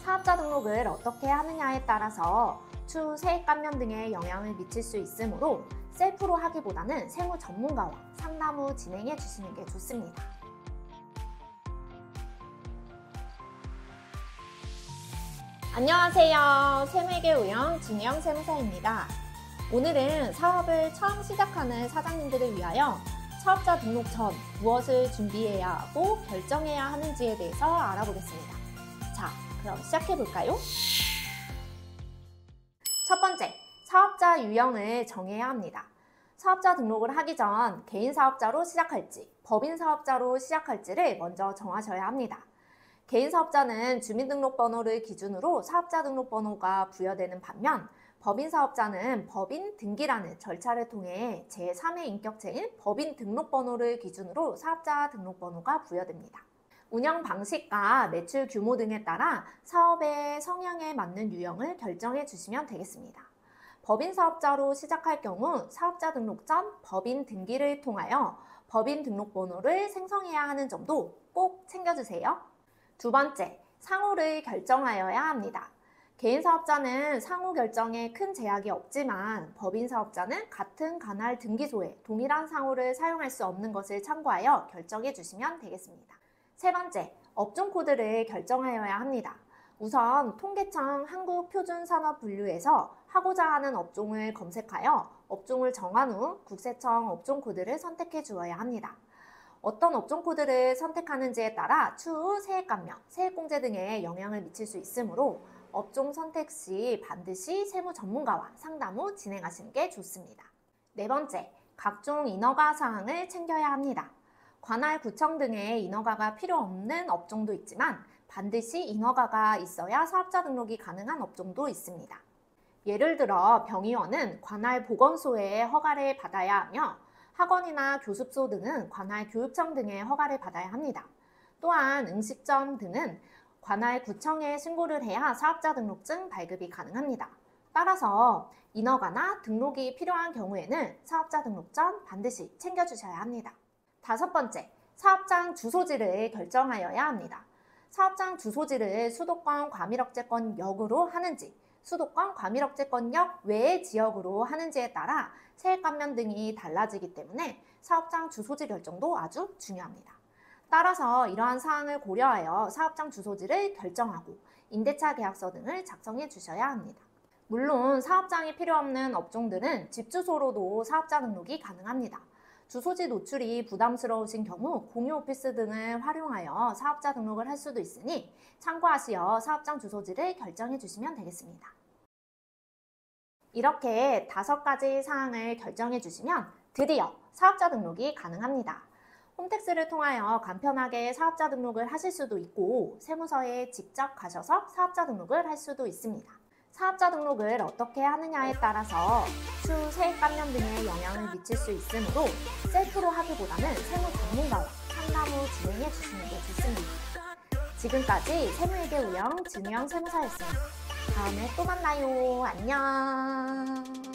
사업자 등록을 어떻게 하느냐에 따라서 추후 세액 감면 등에 영향을 미칠 수 있으므로 셀프로 하기보다는 세무 전문가와 상담 후 진행해 주시는 게 좋습니다. 안녕하세요. 세무회계 우영 진영 세무사입니다. 오늘은 사업을 처음 시작하는 사장님들을 위하여 사업자 등록 전 무엇을 준비해야 하고 결정해야 하는지에 대해서 알아보겠습니다. 자, 그럼 시작해 볼까요? 첫 번째, 사업자 유형을 정해야 합니다. 사업자 등록을 하기 전 개인 사업자로 시작할지, 법인 사업자로 시작할지를 먼저 정하셔야 합니다. 개인 사업자는 주민등록번호를 기준으로 사업자 등록번호가 부여되는 반면 법인 사업자는 법인 등기라는 절차를 통해 제3의 인격체인 법인 등록번호를 기준으로 사업자 등록번호가 부여됩니다. 운영 방식과 매출 규모 등에 따라 사업의 성향에 맞는 유형을 결정해 주시면 되겠습니다. 법인 사업자로 시작할 경우 사업자 등록 전 법인 등기를 통하여 법인 등록번호를 생성해야 하는 점도 꼭 챙겨주세요. 두 번째, 상호를 결정하여야 합니다. 개인 사업자는 상호 결정에 큰 제약이 없지만 법인 사업자는 같은 관할 등기소에 동일한 상호를 사용할 수 없는 것을 참고하여 결정해 주시면 되겠습니다. 세 번째, 업종 코드를 결정하여야 합니다. 우선 통계청 한국표준산업분류에서 하고자 하는 업종을 검색하여 업종을 정한 후 국세청 업종 코드를 선택해 주어야 합니다. 어떤 업종 코드를 선택하는지에 따라 추후 세액 감면, 세액공제 등에 영향을 미칠 수 있으므로 업종 선택 시 반드시 세무 전문가와 상담 후 진행하시는 게 좋습니다. 네 번째, 각종 인허가 사항을 챙겨야 합니다. 관할 구청 등의 인허가가 필요 없는 업종도 있지만 반드시 인허가가 있어야 사업자 등록이 가능한 업종도 있습니다. 예를 들어 병의원은 관할 보건소의 허가를 받아야 하며 학원이나 교습소 등은 관할 교육청 등의 허가를 받아야 합니다. 또한 음식점 등은 관할 구청에 신고를 해야 사업자 등록증 발급이 가능합니다. 따라서 인허가나 등록이 필요한 경우에는 사업자 등록 전 반드시 챙겨주셔야 합니다. 다섯 번째, 사업장 주소지를 결정하여야 합니다. 사업장 주소지를 수도권 과밀억제권 역으로 하는지 수도권 과밀억제권역 외의 지역으로 하는지에 따라 세액 감면 등이 달라지기 때문에 사업장 주소지 결정도 아주 중요합니다. 따라서 이러한 사항을 고려하여 사업장 주소지를 결정하고 임대차 계약서 등을 작성해 주셔야 합니다. 물론 사업장이 필요 없는 업종들은 집 주소로도 사업자 등록이 가능합니다. 주소지 노출이 부담스러우신 경우 공유 오피스 등을 활용하여 사업자 등록을 할 수도 있으니 참고하시어 사업장 주소지를 결정해 주시면 되겠습니다. 이렇게 5가지 사항을 결정해 주시면 드디어 사업자 등록이 가능합니다. 홈택스를 통하여 간편하게 사업자 등록을 하실 수도 있고 세무서에 직접 가셔서 사업자 등록을 할 수도 있습니다. 사업자 등록을 어떻게 하느냐에 따라서 추후 세액 감면 등에 영향을 미칠 수 있으므로 셀프로 하기보다는 세무 전문가와 상담 후 진행해 주시는 게 좋습니다. 지금까지 세무회계 우영 진영 세무사였습니다. 다음에 또 만나요. 안녕.